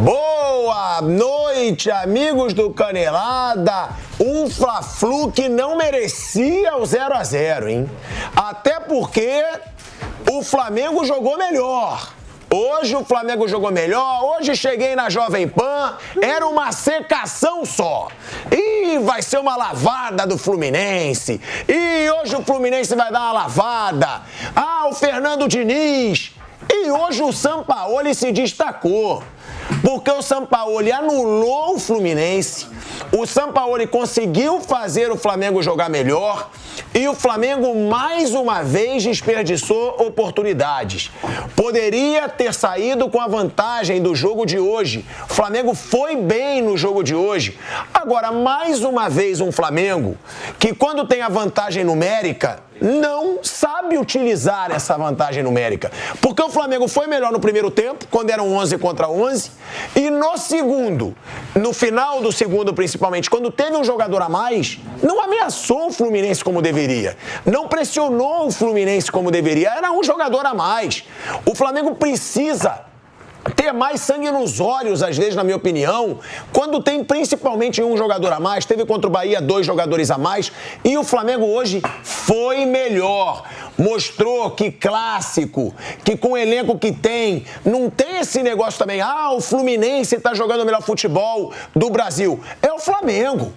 Boa noite, amigos do Canelada. Um Fla-Flu que não merecia o 0-0, hein? Até porque o Flamengo jogou melhor. Hoje o Flamengo jogou melhor, hoje cheguei na Jovem Pan, era uma secação só. E vai ser uma lavada do Fluminense. E hoje o Fluminense vai dar uma lavada. Ah, o Fernando Diniz. E hoje o Sampaoli se destacou. Porque o Sampaoli anulou o Fluminense, o Sampaoli conseguiu fazer o Flamengo jogar melhor e o Flamengo mais uma vez desperdiçou oportunidades. Poderia ter saído com a vantagem do jogo de hoje. O Flamengo foi bem no jogo de hoje. Agora, mais uma vez um Flamengo que quando tem a vantagem numérica não sabe utilizar essa vantagem numérica. Porque o Flamengo foi melhor no primeiro tempo, quando eram 11 contra 11, e no segundo, no final do segundo principalmente, quando teve um jogador a mais, não ameaçou o Fluminense como deveria, não pressionou o Fluminense como deveria, era um jogador a mais. O Flamengo precisa ter mais sangue nos olhos, às vezes, na minha opinião, quando tem principalmente um jogador a mais, teve contra o Bahia 2 jogadores a mais, e o Flamengo hoje foi melhor. Mostrou que clássico, que com o elenco que tem, não tem esse negócio também, o Fluminense tá jogando o melhor futebol do Brasil. É o Flamengo.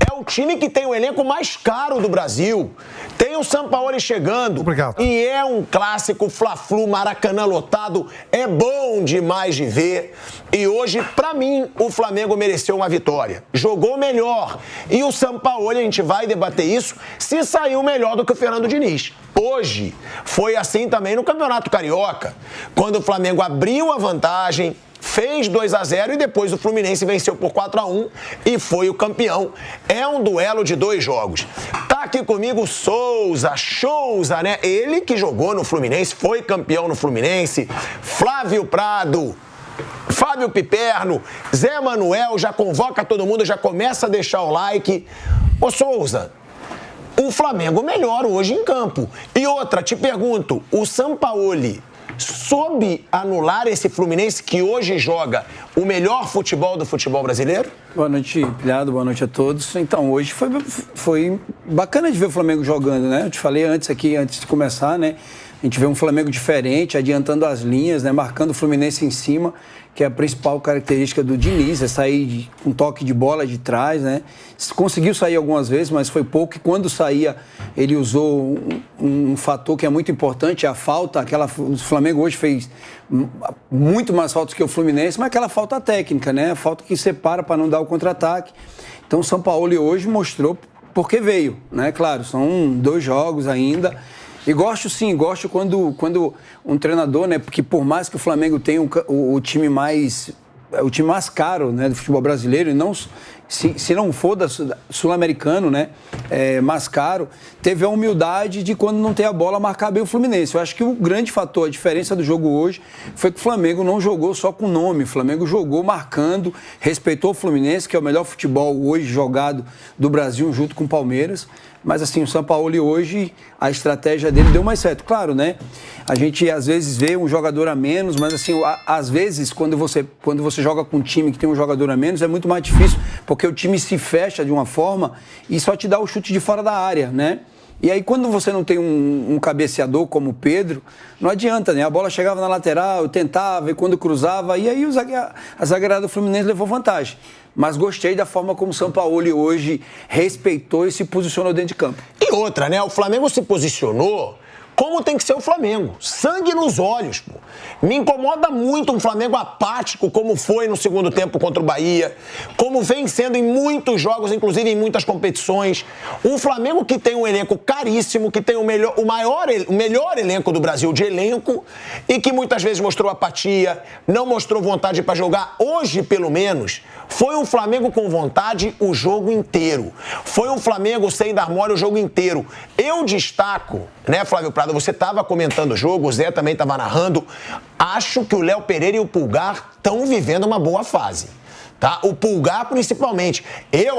É o time que tem o elenco mais caro do Brasil. Tem o Sampaoli chegando. Obrigado. E é um clássico, Fla-Flu, Maracanã lotado. É bom demais de ver. E hoje, pra mim, o Flamengo mereceu uma vitória. Jogou melhor. E o Sampaoli, a gente vai debater isso, se saiu melhor do que o Fernando Diniz. Hoje foi assim também no Campeonato Carioca, quando o Flamengo abriu a vantagem, fez 2-0 e depois o Fluminense venceu por 4-1 e foi o campeão. É um duelo de 2 jogos. Tá aqui comigo Souza, né? Ele que jogou no Fluminense, foi campeão no Fluminense. Flávio Prado, Fábio Piperno, Zé Manuel, já convoca todo mundo, já começa a deixar o like. Ô Souza, o Flamengo melhor hoje em campo. E outra, te pergunto, o Sampaoli soube anular esse Fluminense que hoje joga o melhor futebol do futebol brasileiro? Boa noite, Pilhado, boa noite a todos. Então, hoje foi bacana de ver o Flamengo jogando, né? Eu te falei antes de começar, né? A gente vê um Flamengo diferente, adiantando as linhas, né? Marcando o Fluminense em cima, que é a principal característica do Diniz, é sair com um toque de bola de trás, né? Conseguiu sair algumas vezes, mas foi pouco, e quando saía, ele usou um fator que é muito importante, a falta, o Flamengo hoje fez muito mais faltas que o Fluminense, mas aquela falta técnica, né? A falta que separa para não dar o contra-ataque. Então o Sampaoli hoje mostrou porque veio, né? Claro, são 2 jogos ainda. E gosto quando um treinador, né, porque por mais que o Flamengo tenha o time mais caro, né, do futebol brasileiro, e não, se não for sul-americano, né, mais caro, teve a humildade de, quando não tem a bola, marcar bem o Fluminense. Eu acho que o grande fator, a diferença do jogo hoje, foi que o Flamengo não jogou só com nome, o Flamengo jogou marcando, respeitou o Fluminense, que é o melhor futebol hoje jogado do Brasil, junto com o Palmeiras. Mas assim, o Sampaoli hoje, a estratégia dele deu mais certo. Claro, né? A gente às vezes vê um jogador a menos, mas assim, às vezes, quando você joga com um time que tem um jogador a menos, é muito mais difícil, porque o time se fecha de uma forma e só te dá o chute de fora da área, né? E aí, quando você não tem um cabeceador como o Pedro, não adianta, né? A bola chegava na lateral, eu tentava, e quando cruzava, e aí a zagueirada do Fluminense levou vantagem. Mas gostei da forma como o Sampaoli hoje respeitou e se posicionou dentro de campo. E outra, né? O Flamengo se posicionou como tem que ser o Flamengo. Sangue nos olhos, pô. Me incomoda muito um Flamengo apático, como foi no segundo tempo contra o Bahia, como vem sendo em muitos jogos, inclusive em muitas competições. Um Flamengo que tem um elenco caríssimo, que tem o melhor elenco do Brasil de elenco, e que muitas vezes mostrou apatia, não mostrou vontade para jogar. Hoje, pelo menos, foi um Flamengo com vontade o jogo inteiro. Foi um Flamengo sem dar mole o jogo inteiro. Eu destaco, né, Flávio Prado, você estava comentando o jogo, o Zé também estava narrando. Acho que o Léo Pereira e o Pulgar estão vivendo uma boa fase. Tá? O Pulgar, principalmente.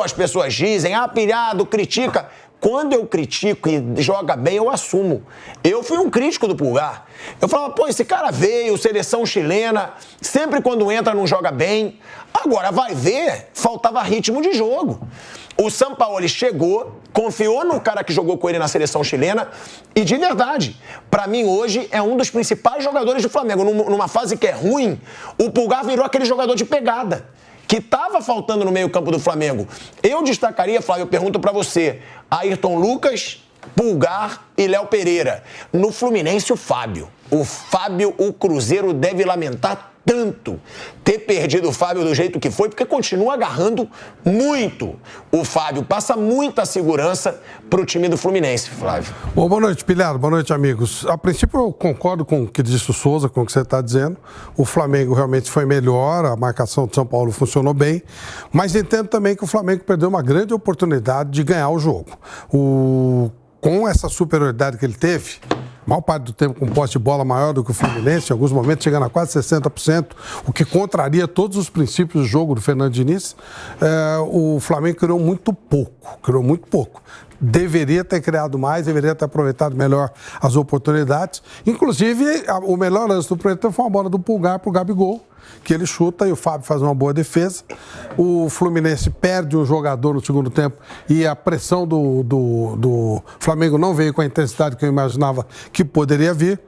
As pessoas dizem, Pilhado, critica. quando eu critico e joga bem, eu assumo. Eu fui um crítico do Pulgar. Eu falava, pô, esse cara veio, seleção chilena, sempre quando entra não joga bem. Agora vai ver, faltava ritmo de jogo. O Sampaoli chegou, confiou no cara que jogou com ele na seleção chilena e, de verdade, pra mim hoje é um dos principais jogadores do Flamengo. Numa fase que é ruim, o Pulgar virou aquele jogador de pegada que estava faltando no meio-campo do Flamengo. Eu destacaria, Flávio, eu pergunto pra você, Ayrton Lucas, Pulgar e Léo Pereira. No Fluminense, o Fábio. O Fábio, o Cruzeiro deve lamentar tanto ter perdido o Fábio do jeito que foi, porque continua agarrando muito. O Fábio passa muita segurança pro time do Fluminense, Flávio. Bom, boa noite, Pilhado. Boa noite, amigos. A princípio, eu concordo com o que disse o Souza, com o que você está dizendo. O Flamengo realmente foi melhor, a marcação de São Paulo funcionou bem, mas entendo também que o Flamengo perdeu uma grande oportunidade de ganhar o jogo. Com essa superioridade que ele teve, a maior parte do tempo com posse de bola maior do que o Fluminense, em alguns momentos chegando a quase 60%, o que contraria todos os princípios do jogo do Fernando Diniz, o Flamengo criou muito pouco. Deveria ter criado mais, deveria ter aproveitado melhor as oportunidades. Inclusive, o melhor lance do primeiro tempo foi uma bola do Pulgar para o Gabigol, que ele chuta e o Fábio faz uma boa defesa. O Fluminense perde um jogador no segundo tempo e a pressão do Flamengo não veio com a intensidade que eu imaginava que poderia vir.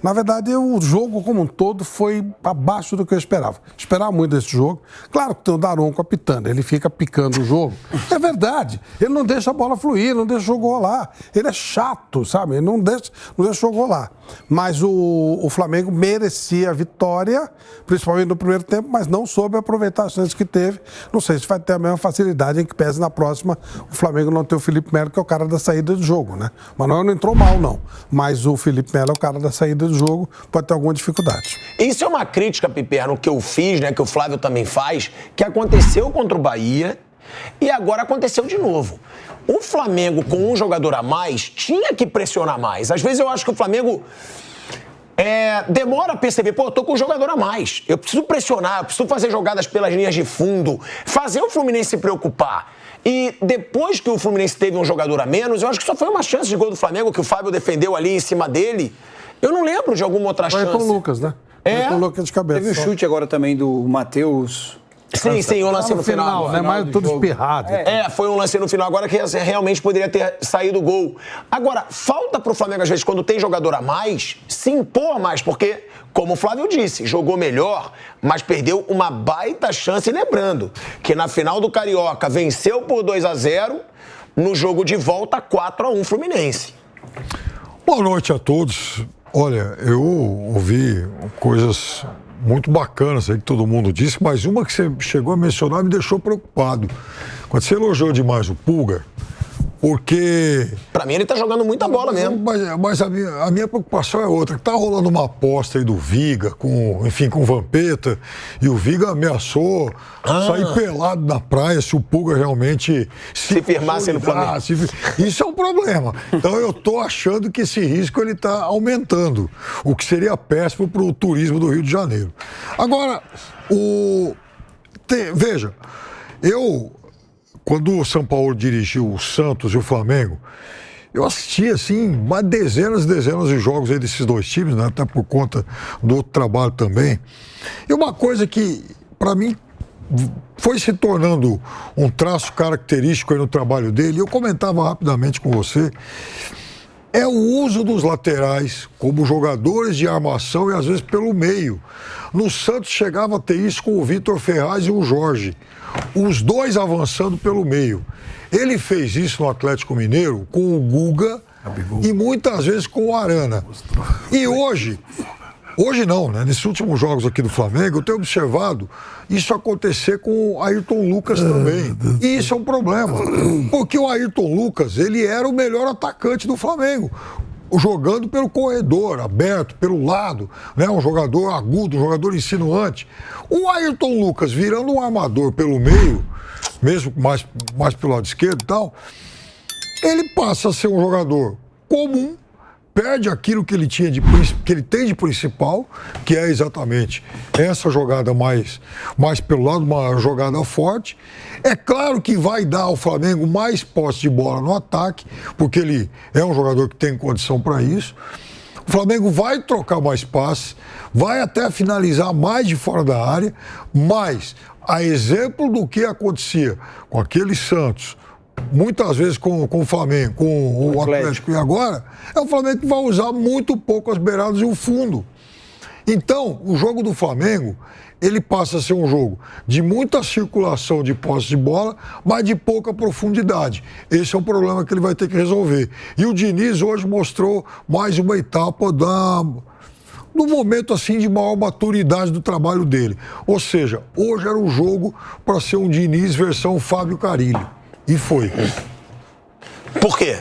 Na verdade, o jogo como um todo foi abaixo do que eu esperava. Esperava muito desse jogo. Claro que tem o Daronco apitando, ele fica picando o jogo. É verdade, ele não deixa a bola fluir, não deixa o jogo rolar. Ele é chato, sabe? Ele não deixa o jogo rolar. Mas o Flamengo merecia a vitória, principalmente no primeiro tempo, mas não soube aproveitar as chances que teve. Não sei se vai ter a mesma facilidade em que pese na próxima o Flamengo não ter o Felipe Melo, que é o cara da saída do jogo, né? O Manuel não entrou mal, não. Mas o Felipe Melo é o cara da saída do jogo, pode ter alguma dificuldade. Isso é uma crítica, Piperno, que eu fiz, né, que o Flávio também faz, que aconteceu contra o Bahia e agora aconteceu de novo. O Flamengo, com um jogador a mais, tinha que pressionar mais. Às vezes eu acho que o Flamengo demora a perceber, pô, eu tô com um jogador a mais. Eu preciso pressionar, eu preciso fazer jogadas pelas linhas de fundo, fazer o Fluminense se preocupar. E depois que o Fluminense teve um jogador a menos, eu acho que só foi uma chance de gol do Flamengo que o Fábio defendeu ali em cima dele. Eu não lembro de alguma outra chance. Foi com o Lucas, né? Foi com o Lucas de cabeça. Teve um chute agora também do Matheus. Sim, o lance no final. Né? Mais tudo espirrado. Foi um lance no final agora que realmente poderia ter saído o gol. Agora, falta pro Flamengo, às vezes, quando tem jogador a mais, se impor mais, porque, como o Flávio disse, jogou melhor, mas perdeu uma baita chance. E lembrando que na final do Carioca venceu por 2-0, no jogo de volta 4-1 Fluminense. Boa noite a todos. Olha, eu ouvi coisas muito bacanas aí que todo mundo disse, mas uma que você chegou a mencionar me deixou preocupado. Quando você elogiou demais o Pulgar, porque... Pra mim ele tá jogando muita bola mesmo. Mas a minha preocupação é outra. Tá rolando uma aposta aí do Viga, com o Vampeta, e o Viga ameaçou sair pelado na praia se o Pulgar realmente se firmasse no Flamengo. Isso é um problema. Então eu tô achando que esse risco ele tá aumentando, o que seria péssimo pro turismo do Rio de Janeiro. Agora, veja, quando o São Paulo dirigiu o Santos e o Flamengo, eu assisti, assim, dezenas e dezenas de jogos aí desses dois times, né, até por conta do outro trabalho também. E uma coisa que, para mim, foi se tornando um traço característico aí no trabalho dele, eu comentava rapidamente com você, é o uso dos laterais como jogadores de armação e às vezes pelo meio. No Santos chegava a ter isso com o Vitor Ferraz e o Jorge, os dois avançando pelo meio. Ele fez isso no Atlético Mineiro com o Guga e muitas vezes com o Arana. E hoje não, né? Nesses últimos jogos aqui do Flamengo, eu tenho observado isso acontecer com o Ayrton Lucas também. E isso é um problema, porque o Ayrton Lucas, ele era o melhor atacante do Flamengo, jogando pelo corredor, aberto, pelo lado, né? Um jogador agudo, um jogador insinuante. O Ayrton Lucas virando um armador pelo meio, mesmo mais pelo lado esquerdo e tal, ele passa a ser um jogador comum, perde aquilo que ele tinha que ele tem de principal, que é exatamente essa jogada mais pelo lado, uma jogada forte. É claro que vai dar ao Flamengo mais posse de bola no ataque, porque ele é um jogador que tem condição para isso. O Flamengo vai trocar mais passes, vai até finalizar mais de fora da área, mas a exemplo do que acontecia com aquele Santos, muitas vezes com o Flamengo, com o Atlético e agora, é o Flamengo que vai usar muito pouco as beiradas e o fundo. Então, o jogo do Flamengo, ele passa a ser um jogo de muita circulação de posse de bola, mas de pouca profundidade. Esse é o problema que ele vai ter que resolver. E o Diniz hoje mostrou mais uma etapa do momento assim de maior maturidade do trabalho dele. Ou seja, hoje era um jogo para ser um Diniz versão Fábio Carille. E foi. Por quê?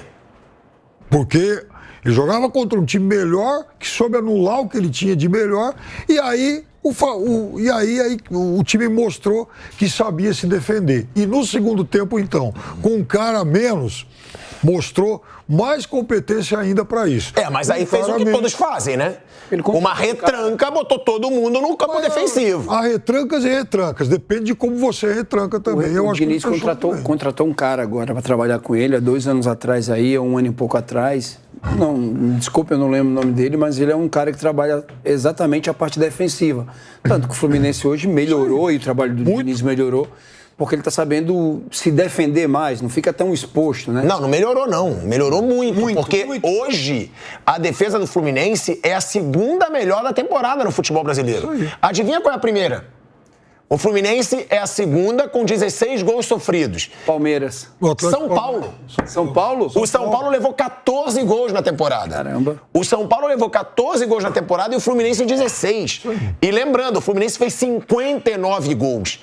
Porque ele jogava contra um time melhor, que soube anular o que ele tinha de melhor, e aí o time mostrou que sabia se defender. E no segundo tempo, então, com um cara a menos, mostrou mais competência ainda para isso. Mas aí fez o que todos fazem, né? Uma retranca, botou todo mundo no campo defensivo. Há retrancas e retrancas, depende de como você retranca também. O Diniz contratou um cara agora para trabalhar com ele, há 2 anos atrás aí, há 1 ano e pouco atrás. Não, desculpa, eu não lembro o nome dele, mas ele é um cara que trabalha exatamente a parte defensiva. Tanto que o Fluminense hoje melhorou e o trabalho do Diniz melhorou, porque ele está sabendo se defender mais, não fica tão exposto, né? Não melhorou não, melhorou muito, porque hoje a defesa do Fluminense é a segunda melhor da temporada no futebol brasileiro. Adivinha qual é a primeira? O Fluminense é a segunda com 16 gols sofridos. Palmeiras. São Paulo. São Paulo? O São Paulo levou 14 gols na temporada. Caramba. O São Paulo levou 14 gols na temporada e o Fluminense 16. E lembrando, o Fluminense fez 59 gols.